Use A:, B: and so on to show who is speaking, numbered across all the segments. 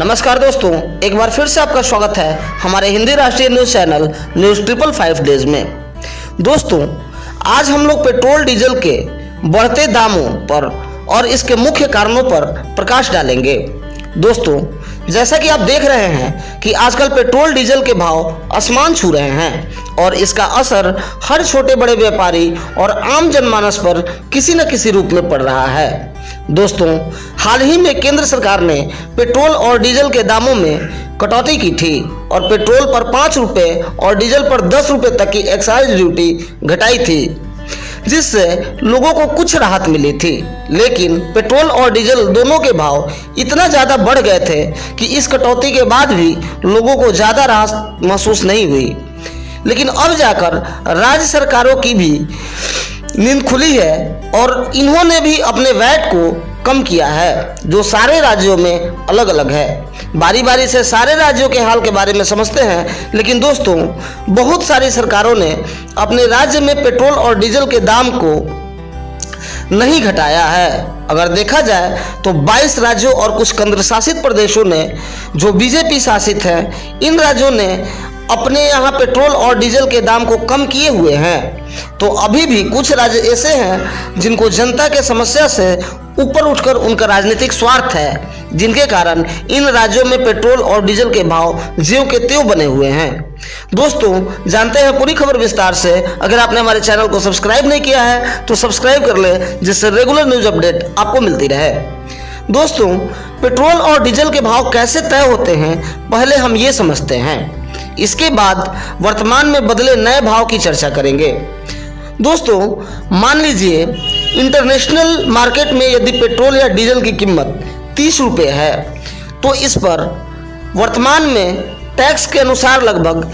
A: नमस्कार दोस्तों, एक बार फिर से आपका स्वागत है हमारे हिंदी राष्ट्रीय न्यूज़ चैनल न्यूज़ 555 डेज में। दोस्तों, आज हम लोग पेट्रोल डीजल के बढ़ते दामों पर और इसके मुख्य कारणों पर प्रकाश डालेंगे। दोस्तों, जैसा कि आप देख रहे हैं कि आजकल पेट्रोल डीजल के भाव आसमान छू रहे हैं और इसका असर हर छोटे बड़े व्यापारी और आम जनमानस पर किसी न किसी रूप में पड़ रहा है। दोस्तों, हाल ही में केंद्र सरकार ने पेट्रोल और डीजल के दामों में कटौती की थी और पेट्रोल पर 5 रुपये और डीजल पर 10 रुपये तक की एक्साइज ड्यूटी घटाई थी, जिससे लोगों को कुछ राहत मिली थी। लेकिन पेट्रोल और डीजल दोनों के भाव इतना ज़्यादा बढ़ गए थे कि इस कटौती के बाद भी लोगों को ज़्यादा राहत महसूस नहीं हुई। लेकिन अब जाकर राज्य सरकारों की भी नींद खुली है और इन्होंने भी अपने वैट को कम किया है, जो सारे राज्यों में अलग अलग है। बारी बारी से सारे राज्यों के हाल के बारे में समझते हैं। लेकिन दोस्तों, बहुत सारी सरकारों ने अपने राज्य में पेट्रोल और डीजल के दाम को नहीं घटाया है। अगर देखा जाए तो 22 राज्यों और कुछ केंद्र शासित प्रदेशों ने, जो बीजेपी शासित हैं, इन राज्यों ने अपने यहाँ पेट्रोल और डीजल के दाम को कम किए हुए हैं। तो अभी भी कुछ राज्य ऐसे हैं जिनको जनता के समस्या से ऊपर उठकर उनका राजनीतिक स्वार्थ है, जिनके कारण इन राज्यों में पेट्रोल और डीजल के भाव ज्यों के त्यों बने हुए हैं। दोस्तों, जानते हैं पूरी खबर विस्तार से। अगर आपने हमारे चैनल को सब्सक्राइब नहीं किया है तो सब्सक्राइब कर ले, जिससे रेगुलर न्यूज अपडेट आपको मिलती रहे। दोस्तों, पेट्रोल और डीजल के भाव कैसे तय होते हैं, पहले हम ये समझते हैं। इसके बाद वर्तमान में बदले नए भाव की चर्चा करेंगे। दोस्तों, मान लीजिए इंटरनेशनल मार्केट में यदि पेट्रोल या डीजल की कीमत 30 रुपये है, तो इस पर वर्तमान में टैक्स के अनुसार लगभग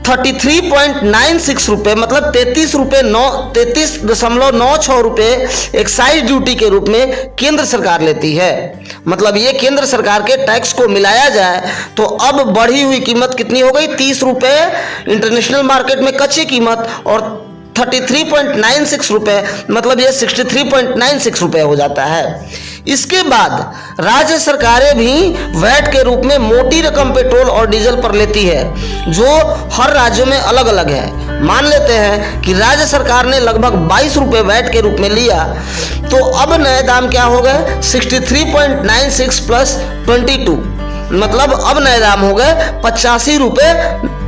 A: 33.96 रुपये, मतलब 33.96 रुपये एक्साइज ड्यूटी के रूप में केंद्र सरकार लेती है। मतलब ये केंद्र सरकार के टैक्स को मिलाया जाए तो अब बढ़ी हुई कीमत कितनी हो गई? 30 रुपये इंटरनेशनल मार्केट में कच्ची कीमत और 33.96 रुपये, मतलब ये 63.96 रुपये हो जाता है। इसके बाद राज्य सरकारें भी वैट के रूप में मोटी रकम पेट्रोल और डीजल पर लेती है, जो हर राज्यों में अलग अलग है। मान लेते हैं कि राज्य सरकार ने लगभग 22 रुपये वैट के रूप में लिया, तो अब नए दाम क्या हो गए? 63.96 प्लस 22, मतलब अब नए दाम हो गए 85 रुपये,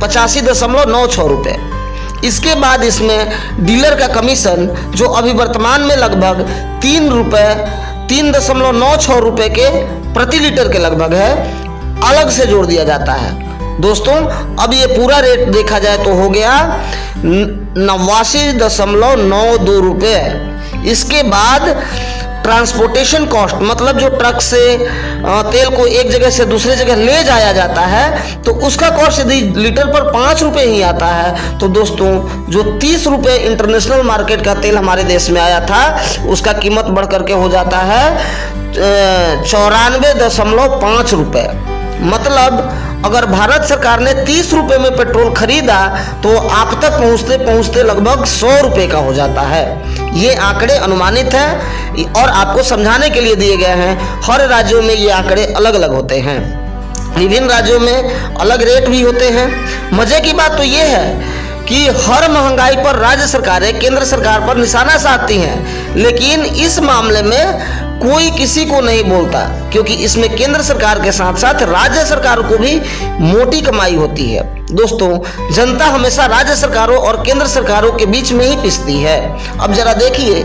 A: 85.96 रुपये। इसके बाद इसमें डीलर का कमीशन, जो अभी वर्तमान में लगभग 3.96 रुपये के प्रति लीटर के लगभग है, अलग से जोड़ दिया जाता है। दोस्तों, अब ये पूरा रेट देखा जाए तो हो गया 89.92 रुपये। इसके बाद ट्रांसपोर्टेशन कॉस्ट, मतलब जो ट्रक से तेल को एक जगह से दूसरे जगह ले जाया जाता है, तो उसका कॉस्ट यदि लीटर पर 5 रुपये ही आता है, तो दोस्तों जो 30 रुपये इंटरनेशनल मार्केट का तेल हमारे देश में आया था, उसका कीमत बढ़ करके हो जाता है 94.5 रुपये। मतलब अगर भारत सरकार ने 30 रुपये में पेट्रोल खरीदा तो आप तक पहुंचते पहुंचते लगभग 100 रुपये का हो जाता है। ये आंकड़े अनुमानित हैं और आपको समझाने के लिए दिए गए हैं। हर राज्यों में ये आंकड़े अलग अलग होते हैं, विभिन्न राज्यों में अलग रेट भी होते हैं। मजे की बात तो ये है कि हर महंगाई पर राज्य सरकारें केंद्र सरकार पर निशाना साधती हैं, लेकिन इस मामले में कोई किसी को नहीं बोलता, क्योंकि इसमें केंद्र सरकार के साथ साथ राज्य सरकार को भी मोटी कमाई होती है। दोस्तों, जनता हमेशा राज्य सरकारों और केंद्र सरकारों के बीच में ही पिसती है। अब जरा देखिए,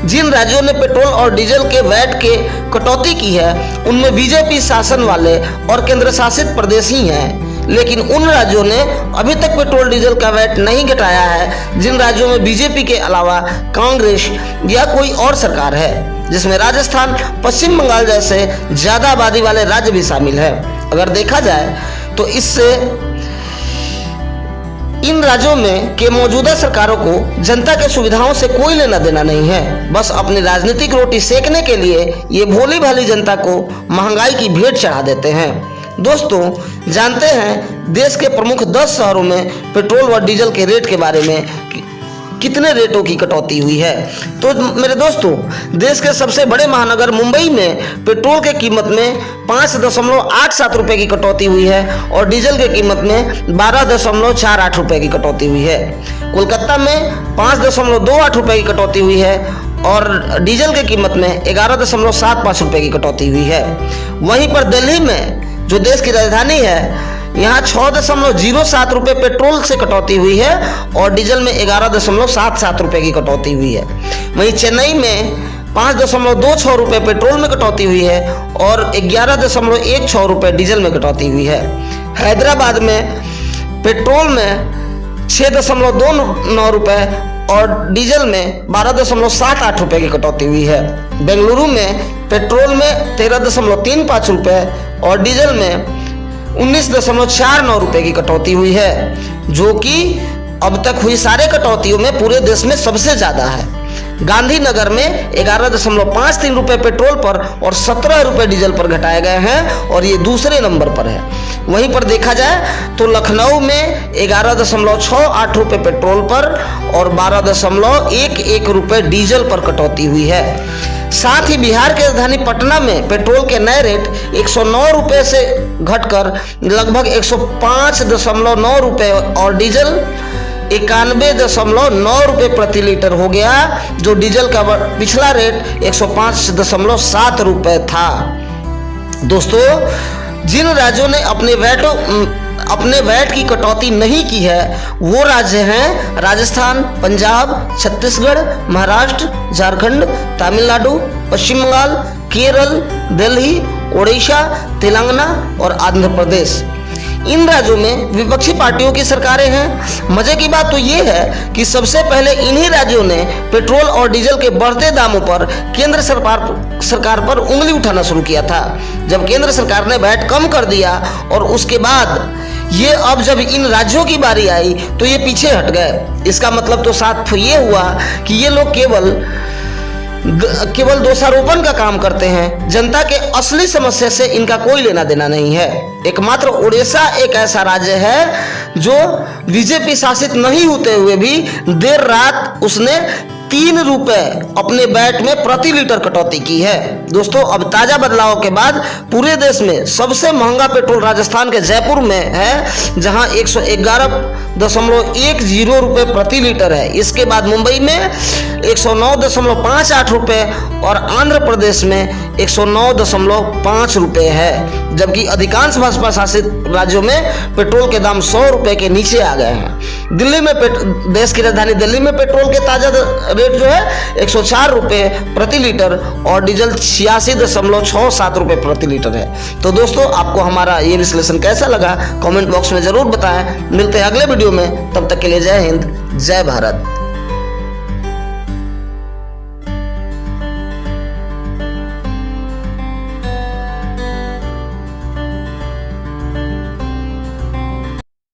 A: जिन राज्यों ने पेट्रोल और डीजल के वैट के कटौती की है, उनमें बीजेपी शासन वाले और केंद्र शासित प्रदेश ही हैं। लेकिन उन राज्यों ने अभी तक पेट्रोल डीजल का वैट नहीं घटाया है जिन राज्यों में बीजेपी के अलावा कांग्रेस या कोई और सरकार है, जिसमें राजस्थान, पश्चिम बंगाल जैसे ज्यादा आबादी वाले राज्य भी शामिल है। अगर देखा जाए तो इससे इन राज्यों में के मौजूदा सरकारों को जनता के सुविधाओं से कोई लेना देना नहीं है। बस अपनी राजनीतिक रोटी सेकने के लिए ये भोली भाली जनता को महंगाई की भेंट चढ़ा देते हैं। दोस्तों, जानते हैं देश के प्रमुख 10 शहरों में पेट्रोल व डीजल के रेट के बारे में कितने रेटों की कटौती हुई है। तो मेरे दोस्तों, देश के सबसे बड़े महानगर मुंबई में पेट्रोल के कीमत में 5.87 रुपए की कटौती हुई है और डीजल के कीमत में 12.48 रुपए की कटौती हुई है। कोलकाता में 5.28 रुपए की कटौती हुई है और डीजल के कीमत में 11.75 रुपए की कटौती हुई है। वहीं पर दिल्ली में, जो देश की राजधानी है, यहाँ 6.07 रुपए पेट्रोल से कटौती हुई है और डीजल में 11.77 रुपए की कटौती हुई है। वहीं चेन्नई में 5.26 रुपए पेट्रोल में कटौती हुई है और 11.16 रुपए डीजल में कटौती हुई है। हैदराबाद में पेट्रोल में 6.29 रुपए और डीजल में 12.78 रुपए की कटौती हुई है। बेंगलुरु में पेट्रोल में 13.35 रुपए और डीजल में 19.49 रुपए की कटौती हुई है, जो कि अब तक हुई सारे कटौतियों में पूरे देश में सबसे ज्यादा है। गांधीनगर में 11.53 रुपए पेट्रोल पर और 17 रुपए डीजल पर घटाए गए हैं और ये दूसरे नंबर पर है। वहीं पर देखा जाए तो लखनऊ में 11.68 रुपए पेट्रोल पर और 12.11 रुपए डीजल पर कटौती हुई है। साथ ही बिहार की राजधानी पटना में पेट्रोल के नए रेट 109 रुपए से घटकर लगभग 105.9 रुपए और डीजल 91.9 रुपए प्रति लीटर हो गया, जो डीजल का पिछला रेट 105.7 रुपए था। दोस्तों, जिन राज्यों ने अपने वैट की कटौती नहीं की है वो राज्य हैं राजस्थान, पंजाब, छत्तीसगढ़, महाराष्ट्र, झारखंड, तमिलनाडु, पश्चिम बंगाल, केरल, दिल्ली, ओडिशा, तेलंगाना और आंध्र प्रदेश। इन राज्यों में विपक्षी पार्टियों की सरकारें हैं। मजे की बात तो ये है कि सबसे पहले इन्हीं राज्यों ने पेट्रोल और डीजल के बढ़ते दामों पर केंद्र सरकार पर उंगली उठाना शुरू किया था। जब केंद्र सरकार ने वैट कम कर दिया और उसके बाद ये अब जब इन राज्यों की बारी आई तो ये पीछे हट गए। इसका मतलब तो साफ ये हुआ कि ये लोग केवल दोषारोपण का काम करते हैं। जनता के असली समस्या से इनका कोई लेना देना नहीं है। एकमात्र उड़ीसा एक ऐसा राज्य है जो बीजेपी शासित नहीं होते हुए भी देर रात उसने 3 रुपए अपने वैट में प्रति लीटर कटौती की है। दोस्तों, अब ताजा बदलाव के बाद पूरे देश में सबसे महंगा पेट्रोल राजस्थान के जयपुर में है, जहां 111.10 रुपए प्रति लीटर है। इसके बाद मुंबई में 109.58 रुपए और आंध्र प्रदेश में 109.5 रुपए है, जबकि अधिकांश भाजपा शासित राज्यों में पेट्रोल के दाम 100 रुपए के नीचे आ गए हैं। दिल्ली में देश की राजधानी दिल्ली में पेट्रोल के ताजा रेट जो है 104 रुपए प्रति लीटर और डीजल 86.67 रुपए प्रति लीटर है। तो दोस्तों, आपको हमारा ये विश्लेषण कैसा लगा कमेंट बॉक्स में जरूर बताएं। मिलते हैं अगले वीडियो में, तब तक के लिए जय हिंद, जय भारत।